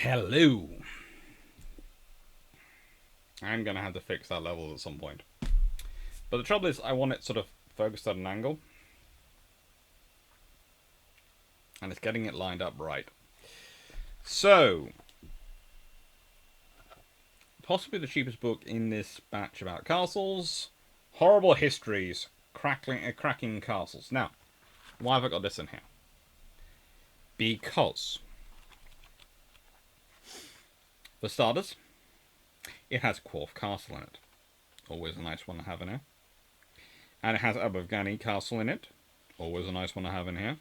Hello. I'm going to have to fix that level at some point. But the trouble is, I want it sort of focused at an angle. And it's getting it lined up right. So, possibly the cheapest book in this batch about castles. Horrible Histories, Crackin Castles. Now, why have I got this in here? Because, for starters, it has Quarth Castle in it. Always a nice one to have in here. And it has Abovgani Castle in it. Always a nice one to have in here.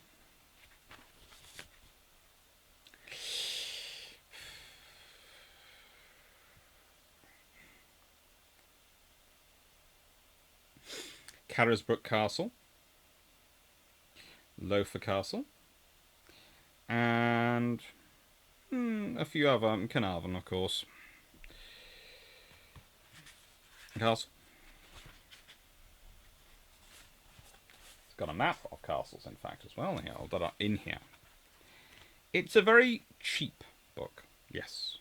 Carisbrooke Castle. Loafer Castle. And a few other, Carnarvon, of course. Castle. It's got a map of castles, in fact, as well here, that are in here. It's a very cheap book, yes.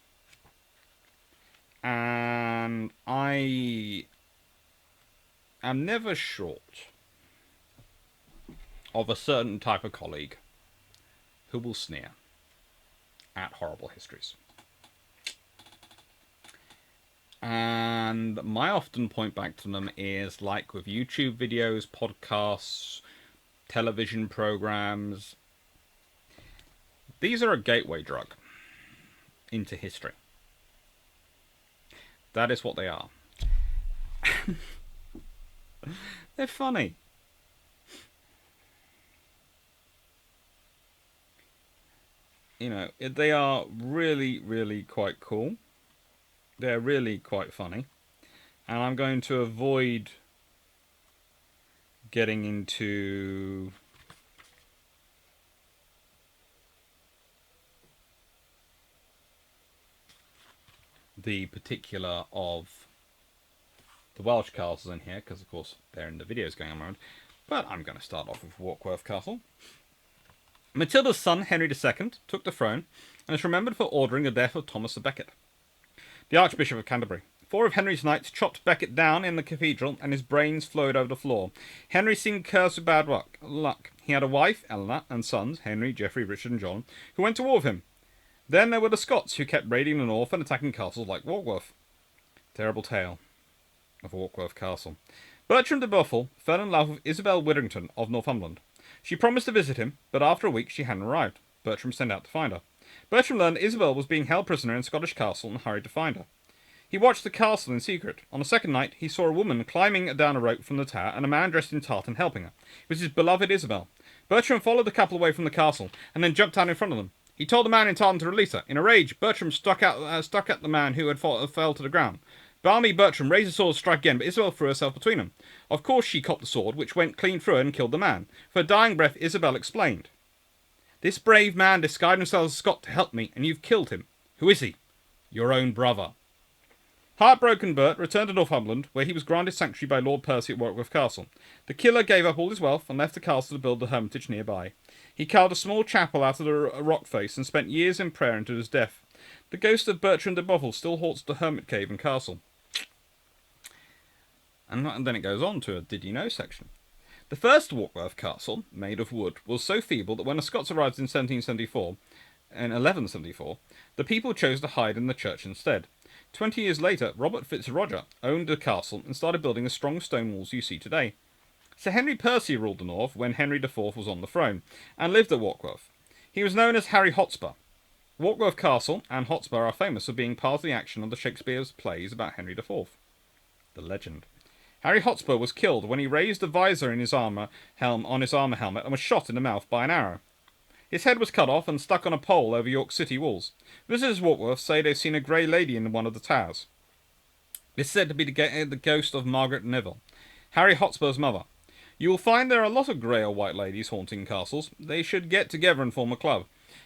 And I am never short of a certain type of colleague who will sneer at Horrible Histories. And my often point back to them is, like with YouTube videos, podcasts, television programs, these are a gateway drug into history. That is what they are. They're funny. You know, they are really, really quite cool. They're really quite funny. And I'm going to avoid getting into the particular of the Welsh castles in here, because of course they're in the videos going on around. But I'm going to start off with Warkworth Castle. Matilda's son, Henry II, took the throne and is remembered for ordering the death of Thomas of Becket, the Archbishop of Canterbury. 4 of Henry's knights chopped Becket down in the cathedral, and his brains flowed over the floor. Henry seemed cursed with bad luck. He had a wife, Eleanor, and sons, Henry, Geoffrey, Richard, and John, who went to war with him. Then there were the Scots, who kept raiding the north and attacking castles like Warkworth. Terrible tale of Warkworth Castle. Bertram de Buffel fell in love with Isabel Widdrington of Northumberland. She promised to visit him, but after a week she hadn't arrived. Bertram sent out to find her. Bertram learned Isabel was being held prisoner in a Scottish castle and hurried to find her. He watched the castle in secret. On the second night, he saw a woman climbing down a rope from the tower and a man dressed in tartan helping her. It was his beloved Isabel. Bertram followed the couple away from the castle and then jumped out in front of them. He told the man in tartan to release her. In a rage, Bertram stuck at the man who had fell to the ground. Balmy Bertram raised his sword to strike again, but Isabel threw herself between them. Of course she copped the sword, which went clean through her and killed the man. For her dying breath, Isabel explained, "This brave man disguised himself as a Scot to help me, and you've killed him. Who is he?" "Your own brother." Heartbroken Bert returned to Northumberland, where he was granted sanctuary by Lord Percy at Warkworth Castle. The killer gave up all his wealth and left the castle to build the hermitage nearby. He carved a small chapel out of the rock face and spent years in prayer until his death. The ghost of Bertram de Bothwell still haunts the hermit cave and castle. And then it goes on to a Did You Know section. The first Warkworth Castle, made of wood, was so feeble that when the Scots arrived in 1174, the people chose to hide in the church instead. 20 years later, Robert Fitzroger owned the castle and started building the strong stone walls you see today. Sir Henry Percy ruled the north when Henry IV was on the throne, and lived at Warkworth. He was known as Harry Hotspur. Warkworth Castle and Hotspur are famous for being part of the action of the Shakespeare's plays about Henry IV. The legend. Harry Hotspur was killed when he raised the visor in his armour helmet and was shot in the mouth by an arrow. His head was cut off and stuck on a pole over York City walls. Visitors to Warkworth say they've seen a grey lady in one of the towers. This is said to be the ghost of Margaret Naval, Harry Hotspur's mother. You will find there are a lot of grey or white ladies haunting castles. They should get together and form a club.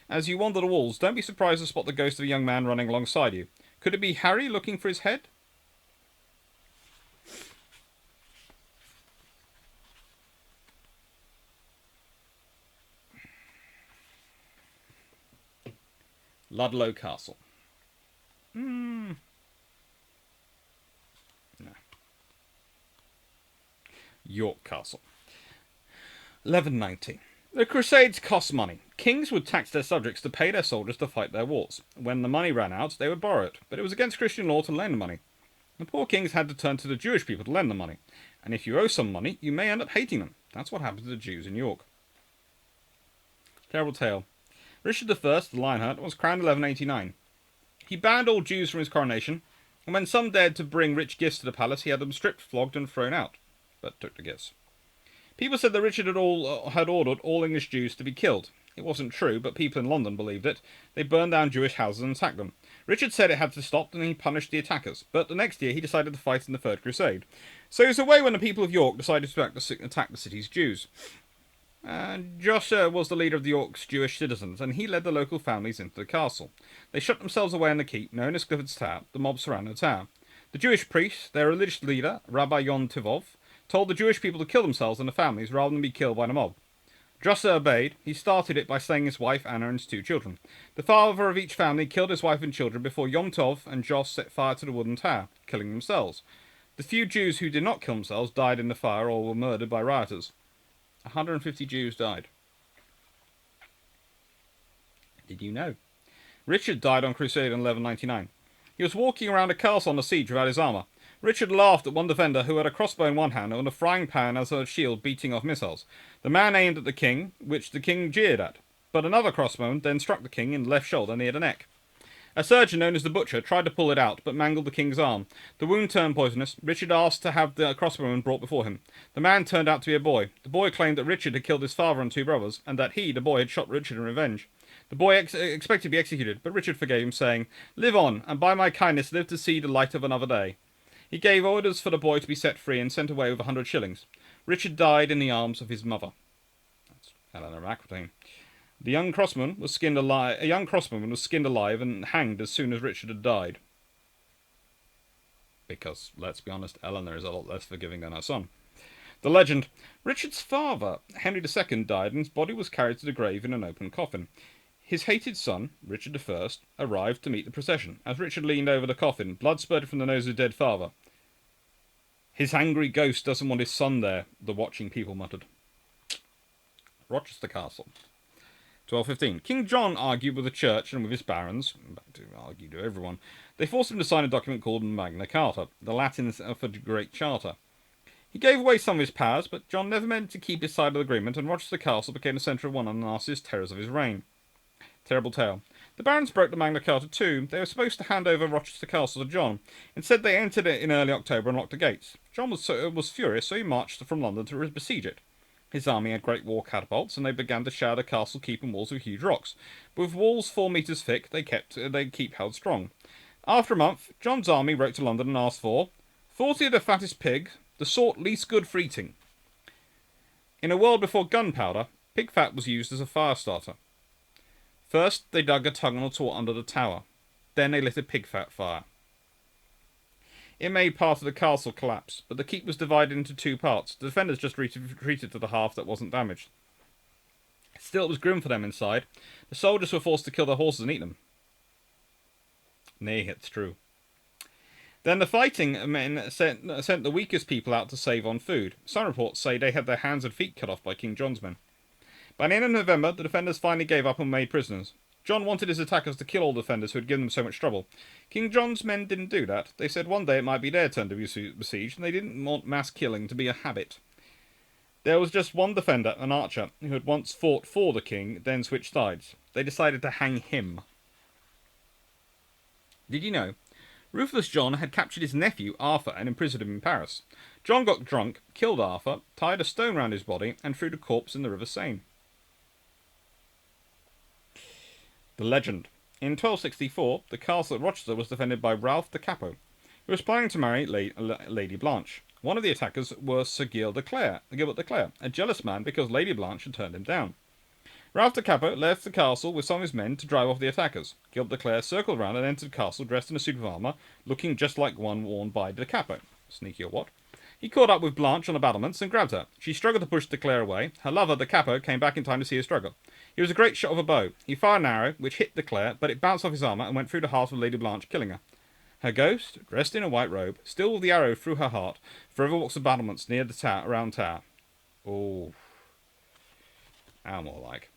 As you wander the walls, don't be surprised to spot the ghost of a young man running alongside you. Could it be Harry looking for his head? Ludlow Castle. No. York Castle. 1190. The Crusades cost money. Kings would tax their subjects to pay their soldiers to fight their wars. When the money ran out, they would borrow it, but it was against Christian law to lend money. The poor kings had to turn to the Jewish people to lend them money, and if you owe some money, you may end up hating them. That's what happened to the Jews in York. Terrible tale. Richard I, the Lionheart, was crowned in 1189. He banned all Jews from his coronation, and when some dared to bring rich gifts to the palace, he had them stripped, flogged, and thrown out, but took the gifts. People said that Richard had ordered all English Jews to be killed. It wasn't true, but people in London believed it. They burned down Jewish houses and sacked them. Richard said it had to stop, and he punished the attackers. But the next year he decided to fight in the Third Crusade. So he was away when the people of York decided to attack the city's Jews. Joshua was the leader of the York's Jewish citizens, and he led the local families into the castle. They shut themselves away in the keep, known as Clifford's Tower. The mob surrounded the tower. The Jewish priest, their religious leader, Rabbi Yon Tivov, told the Jewish people to kill themselves and their families rather than be killed by the mob. Joshua obeyed. He started it by slaying his wife Anna and his 2 children. The father of each family killed his wife and children before Yom Tov and Josh set fire to the wooden tower, killing themselves. The few Jews who did not kill themselves died in the fire or were murdered by rioters. 150 Jews died. Did you know? Richard died on Crusade in 1199. He was walking around a castle on the siege without his armour. Richard laughed at one defender who had a crossbow in one hand and a frying pan as a shield beating off missiles. The man aimed at the king, which the king jeered at, but another crossbowman then struck the king in the left shoulder near the neck. A surgeon known as the Butcher tried to pull it out, but mangled the king's arm. The wound turned poisonous. Richard asked to have the crossbowman brought before him. The man turned out to be a boy. The boy claimed that Richard had killed his father and 2 brothers, and that he, the boy, had shot Richard in revenge. The boy expected to be executed, but Richard forgave him, saying, "Live on, and by my kindness live to see the light of another day." He gave orders for the boy to be set free and sent away with 100 shillings. Richard died in the arms of his mother. That's Eleanor of Aquitaine. A young crossman was skinned alive and hanged as soon as Richard had died. Because, let's be honest, Eleanor is a lot less forgiving than her son. The legend. Richard's father, Henry II, died and his body was carried to the grave in an open coffin. His hated son, Richard I, arrived to meet the procession. As Richard leaned over the coffin, blood spurted from the nose of his dead father. "His angry ghost doesn't want his son there," the watching people muttered. Rochester Castle. 1215. King John argued with the church and with his barons. Back to argue to everyone. They forced him to sign a document called Magna Carta, the Latin for the Great Charter. He gave away some of his powers, but John never meant to keep his side of the agreement, and Rochester Castle became the centre of one of the nastiest terrors of his reign. Terrible tale. The barons broke the Magna Carta too. They were supposed to hand over Rochester Castle to John. Instead, they entered it in early October and locked the gates. John was furious, so he marched from London to besiege it. His army had great war catapults, and they began to shower the castle keep and walls with huge rocks. But with walls 4 metres thick, they keep held strong. After a month, John's army wrote to London and asked for 40 of the fattest pig, the sort least good for eating. In a world before gunpowder, pig fat was used as a fire starter. First, they dug a tunnel under the tower. Then they lit a pig fat fire. It made part of the castle collapse, but the keep was divided into 2 parts. The defenders just retreated to the half that wasn't damaged. Still, it was grim for them inside. The soldiers were forced to kill their horses and eat them. Nay, it's true. Then the fighting men sent the weakest people out to save on food. Some reports say they had their hands and feet cut off by King John's men. By the end of November, the defenders finally gave up and made prisoners. John wanted his attackers to kill all the defenders who had given them so much trouble. King John's men didn't do that. They said one day it might be their turn to be besieged, and they didn't want mass killing to be a habit. There was just one defender, an archer, who had once fought for the king, then switched sides. They decided to hang him. Did you know? Ruthless John had captured his nephew, Arthur, and imprisoned him in Paris. John got drunk, killed Arthur, tied a stone round his body, and threw the corpse in the River Seine. The legend. In 1264, the castle at Rochester was defended by Ralph de Capo, who was planning to marry Lady Blanche. One of the attackers was Sir Gilbert de Clare, a jealous man because Lady Blanche had turned him down. Ralph de Capo left the castle with some of his men to drive off the attackers. Gilbert de Clare circled round and entered the castle dressed in a suit of armour, looking just like one worn by de Capo. Sneaky or what? He caught up with Blanche on the battlements and grabbed her. She struggled to push de Clare away. Her lover, de Capo, came back in time to see her struggle. He was a great shot of a bow. He fired an arrow, which hit the Clare, but it bounced off his armour and went through the heart of Lady Blanche, killing her. Her ghost, dressed in a white robe, still with the arrow through her heart, forever walks the battlements near the round tower. Oh, how more like.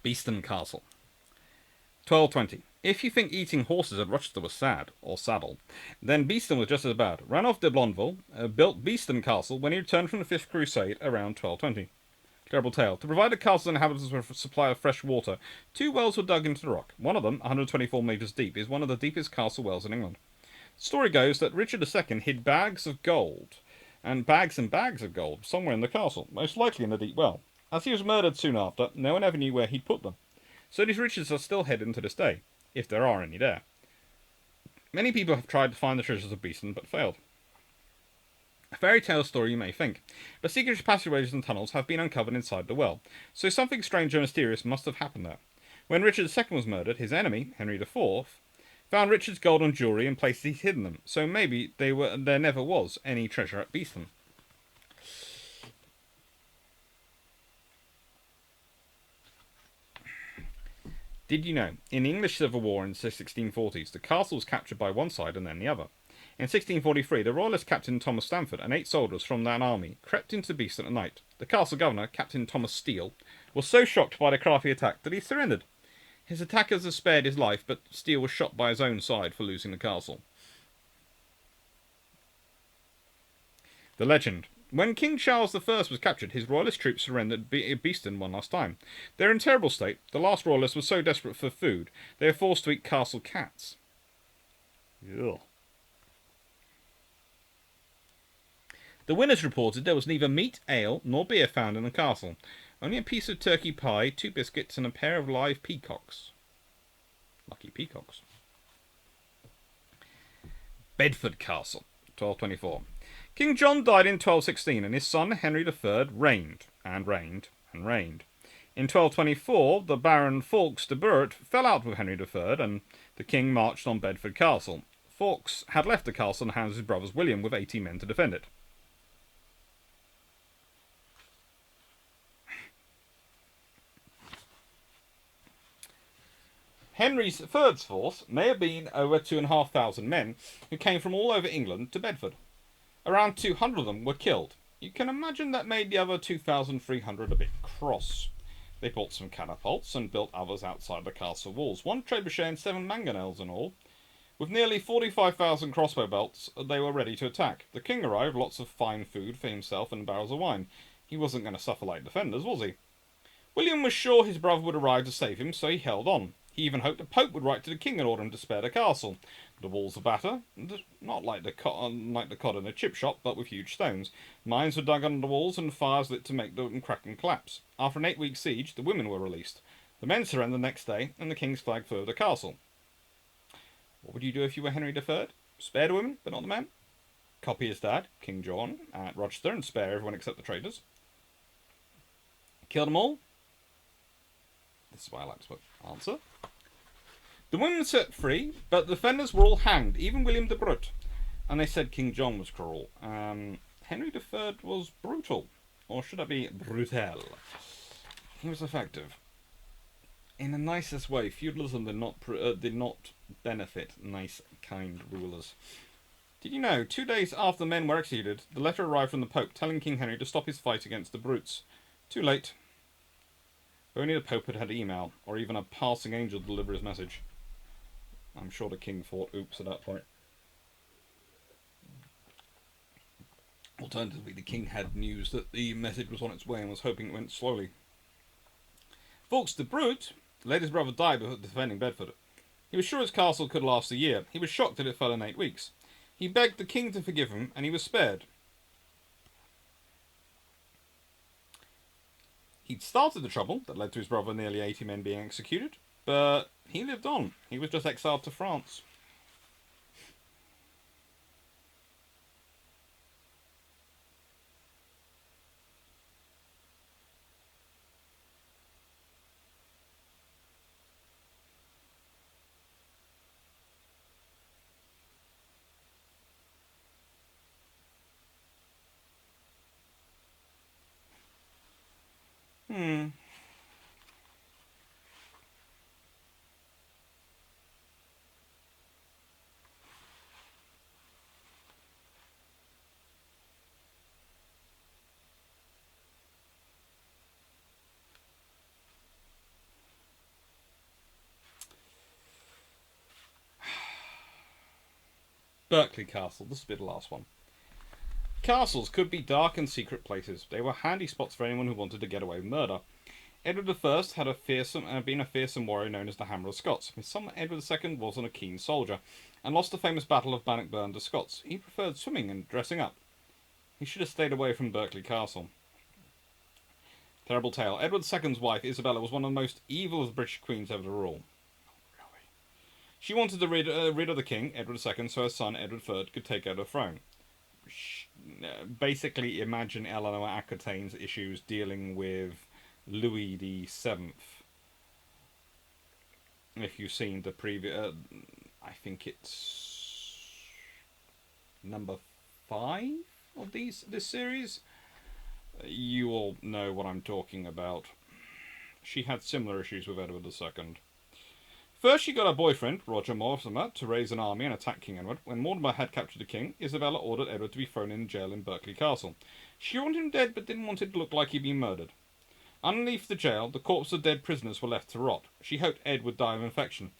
Beeston Castle. 1220. If you think eating horses at Rochester was sad, or saddle, then Beeston was just as bad. Ranulph de Blondeville built Beeston Castle when he returned from the Fifth Crusade around 1220. Terrible tale. To provide the castle's inhabitants with a supply of fresh water, 2 wells were dug into the rock. One of them, 124 metres deep, is one of the deepest castle wells in England. The story goes that Richard II hid bags of gold, and bags of gold, somewhere in the castle, most likely in the deep well. As he was murdered soon after, no one ever knew where he'd put them. So these riches are still hidden to this day, if there are any there. Many people have tried to find the treasures of Beeston, but failed. A fairy tale story, you may think, but secret passageways and tunnels have been uncovered inside the well, so something strange and mysterious must have happened there. When Richard II was murdered, his enemy, Henry IV, found Richard's gold and jewellery in places he'd hidden them, so maybe there never was any treasure at Beeston. Did you know, in the English Civil War in the 1640s, the castle was captured by one side and then the other. In 1643, the Royalist Captain Thomas Stamford and 8 soldiers from that army crept into Beeston at night. The castle governor, Captain Thomas Steele, was so shocked by the crafty attack that he surrendered. His attackers had spared his life, but Steele was shot by his own side for losing the castle. The legend. When King Charles I was captured, his royalist troops surrendered Beeston one last time. They were in terrible state. The last royalists were so desperate for food, they were forced to eat castle cats. Ugh. The winners reported there was neither meat, ale, nor beer found in the castle. Only a piece of turkey pie, 2 biscuits, and a pair of live peacocks. Lucky peacocks. Bedford Castle, 1224. King John died in 1216, and his son Henry III reigned, and reigned, and reigned. In 1224, the Baron Fawkes de Burt fell out with Henry III, and the king marched on Bedford Castle. Fawkes had left the castle in the hands of his brothers William with 80 men to defend it. Henry III's force may have been over 2,500 men who came from all over England to Bedford. Around 200 of them were killed. You can imagine that made the other 2,300 a bit cross. They bought some catapults and built others outside the castle walls, 1 trebuchet and 7 mangonels in all. With nearly 45,000 crossbow bolts, they were ready to attack. The king arrived, lots of fine food for himself and barrels of wine. He wasn't going to suffer like defenders, was he? William was sure his brother would arrive to save him, so he held on. He even hoped the Pope would write to the king and order him to spare the castle. The walls were battered, not like the cod in a chip shop, but with huge stones. Mines were dug under the walls and fires lit to make them crack and collapse. After an 8-week siege, the women were released. The men surrendered the next day, and the king's flag flew over the castle. What would you do if you were Henry III? Spare the women, but not the men? Copy his dad, King John, at Rochester, and spare everyone except the traitors? Kill them all? This is why I like to put answer. The women were set free, but the defenders were all hanged, even William de Brut. And they said King John was cruel. Henry III was brutal. Or should I be brutal? He was effective. In the nicest way, feudalism did not benefit nice, kind rulers. Did you know, 2 days after the men were executed, the letter arrived from the Pope telling King Henry to stop his fight against the brutes. Too late. Only the Pope had had email, or even a passing angel to deliver his message. I'm sure the king thought, oops, at that point. Alternatively, the king had news that the message was on its way and was hoping it went slowly. Fawkes de Brute let his brother die before defending Bedford. He was sure his castle could last a year. He was shocked that it fell in 8 weeks. He begged the king to forgive him, and he was spared. He'd started the trouble that led to his brother nearly 80 men being executed, but he lived on. He was just exiled to France. Hmm. Berkeley Castle. This will be the last one. Castles could be dark and secret places. They were handy spots for anyone who wanted to get away with murder. Edward I had been a fearsome warrior known as the Hammer of Scots. His son Edward II wasn't a keen soldier, and lost the famous Battle of Bannockburn to Scots. He preferred swimming and dressing up. He should have stayed away from Berkeley Castle. Terrible tale. Edward II's wife, Isabella, was one of the most evil of the British queens ever to rule. She wanted to rid of the king, Edward II, so her son, Edward III, could take over the throne. Basically, imagine Eleanor Aquitaine's issues dealing with Louis VII. If you've seen the previous, I think it's number 5 of this series. You all know what I'm talking about. She had similar issues with Edward II. First, she got her boyfriend, Roger Mortimer, to raise an army and attack King Edward. When Mortimer had captured the king, Isabella ordered Edward to be thrown in jail in Berkeley Castle. She wanted him dead, but didn't want it to look like he'd been murdered. Underneath the jail, the corpses of dead prisoners were left to rot. She hoped Ed would die of infection.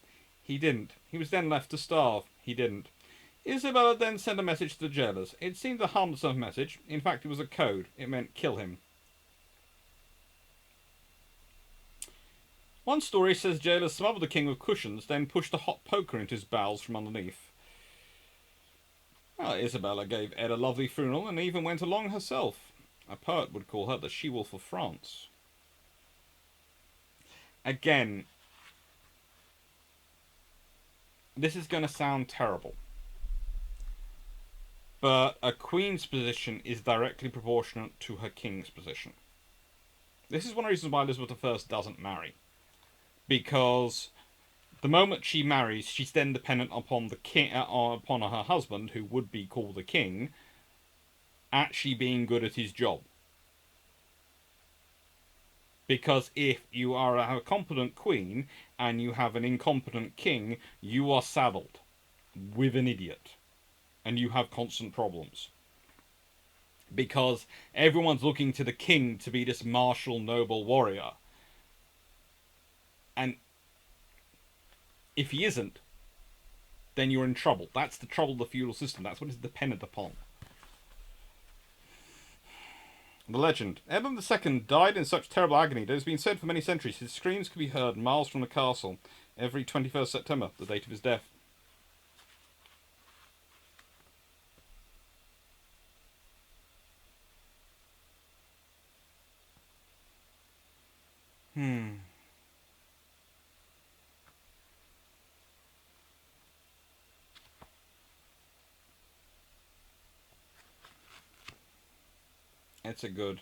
He didn't. He was then left to starve. He didn't. Isabella then sent a message to the jailers. It seemed a harmless enough message. In fact, it was a code. It meant kill him. One story says jailers smothered the king with cushions, then pushed a hot poker into his bowels from underneath. Well, Isabella gave Ed a lovely funeral and even went along herself. A poet would call her the she-wolf of France. Again, this is going to sound terrible, but a queen's position is directly proportionate to her king's position. This is one of the reasons why Elizabeth I doesn't marry. Because the moment she marries, she's then dependent upon the king, upon her husband, who would be called the king, actually being good at his job. Because if you are a competent queen and you have an incompetent king, you are saddled with an idiot, and you have constant problems. Because everyone's looking to the king to be this martial, noble warrior. And if he isn't, then you're in trouble. That's the trouble of the feudal system. That's what it's dependent upon. The legend. Edward II died in such terrible agony that it has been said for many centuries his screams could be heard miles from the castle every 21st September, the date of his death. It's a good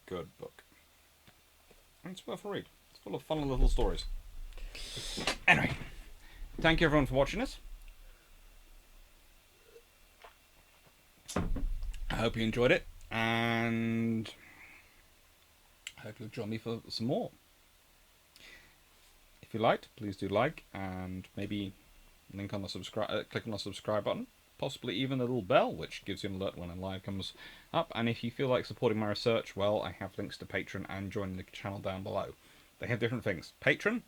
book. And it's worth a read. It's full of fun little stories. Anyway, thank you everyone for watching this. I hope you enjoyed it, and I hope you'll join me for some more. If you liked, please do like, and maybe click on the subscribe button. Possibly even a little bell, which gives you an alert when a live comes up. And if you feel like supporting my research, well, I have links to Patreon and joining the channel down below. They have different things. Patreon,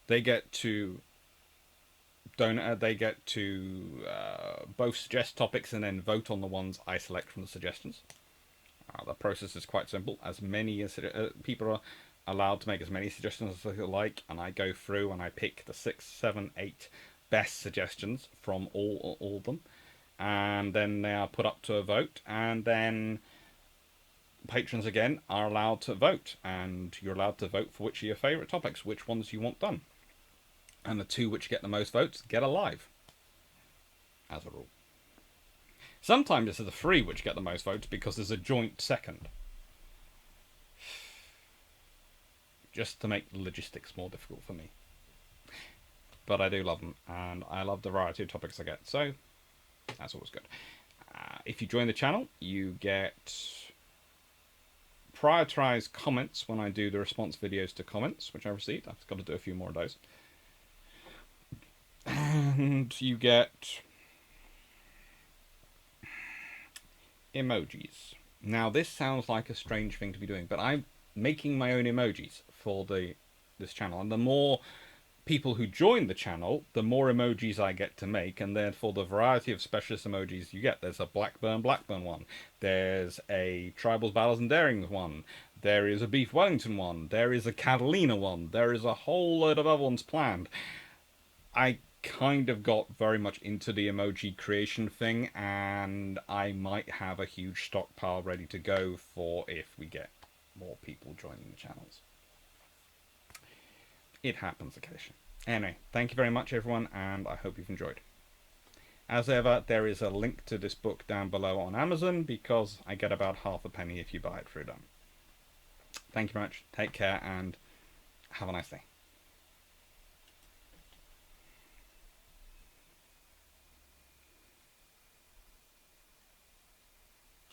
they get to both suggest topics and then vote on the ones I select from the suggestions. The process is quite simple. As many people are allowed to make as many suggestions as they like, and I go through and I pick the 6, 7, 8 best suggestions from all of them, and then they are put up to a vote, and then patrons again are allowed to vote, and you're allowed to vote for which of your favourite topics, which ones you want done, and the 2 which get the most votes get a live, as a rule. Sometimes it's the 3 which get the most votes because there's a joint second, just to make the logistics more difficult for me. But I do love them, and I love the variety of topics I get, so that's always good. If you join the channel, you get prioritize comments when I do the response videos to comments, which I received. I've got to do a few more of those. And you get emojis. Now, this sounds like a strange thing to be doing, but I'm making my own emojis for this channel, and the more people who join the channel, the more emojis I get to make, and therefore the variety of specialist emojis you get. There's a Blackburn one, there's a Tribals, Battles and Darings one, there is a Beef Wellington one, there is a Catalina one, there is a whole load of other ones planned. I kind of got very much into the emoji creation thing, and I might have a huge stockpile ready to go for if we get more people joining the channels. It happens occasionally. Anyway, thank you very much, everyone, and I hope you've enjoyed. As ever, there is a link to this book down below on Amazon, because I get about half a penny if you buy it through them. Thank you very much, take care, and have a nice day.